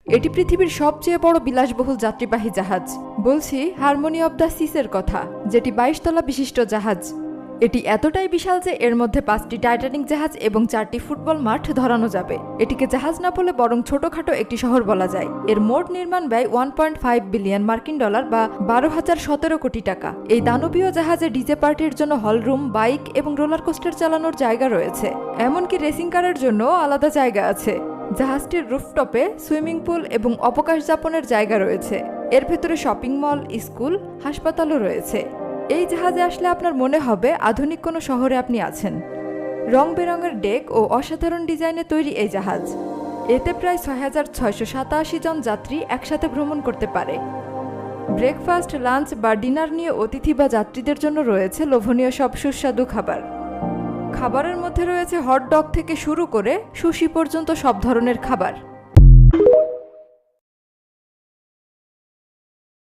এটি পৃথিবীর সবচেয়ে বড় বিলাসবহুল যাত্রীবাহী জাহাজ। বলছি হারমোনি অব দ্য সিসের কথা, যেটি 22 তলা বিশিষ্ট জাহাজ। এটি এতটাই বিশাল যে এর মধ্যে 5টি টাইটানিক জাহাজ এবং 4টি ফুটবল মাঠ ধরানো যাবে। এটিকে জাহাজ না বলে বরং ছোটখাটো একটি শহর বলা যায়। এর মোট নির্মাণ ব্যয় 1.5 বিলিয়ন মার্কিন ডলার বা 12,017 কোটি টাকা। এই দানবীয় জাহাজে ডিজে পার্টির জন্য হলরুম, বাইক এবং রোলার কোস্টার চালানোর জায়গা রয়েছে। এমনকি রেসিং কারের জন্য আলাদা জায়গা আছে। জাহাজটির রুফটপে সুইমিং পুল এবং অবকাশ যাপনের জায়গা রয়েছে। এর ভেতরে শপিং মল, স্কুল, হাসপাতালও রয়েছে। এই জাহাজে আসলে আপনার মনে হবে আধুনিক কোনো শহরে আপনি আছেন। রং বেরঙের ডেক ও অসাধারণ ডিজাইনে তৈরি এই জাহাজ। এতে প্রায় 6,687 জন যাত্রী একসাথে ভ্রমণ করতে পারে। ব্রেকফাস্ট, লাঞ্চ বা ডিনার নিয়ে অতিথি বা যাত্রীদের জন্য রয়েছে লোভনীয় সব সুস্বাদু খাবার। খাবারের মধ্যে রয়েছে হট ডগ থেকে শুরু করে সুশি পর্যন্ত সব ধরনের খাবার।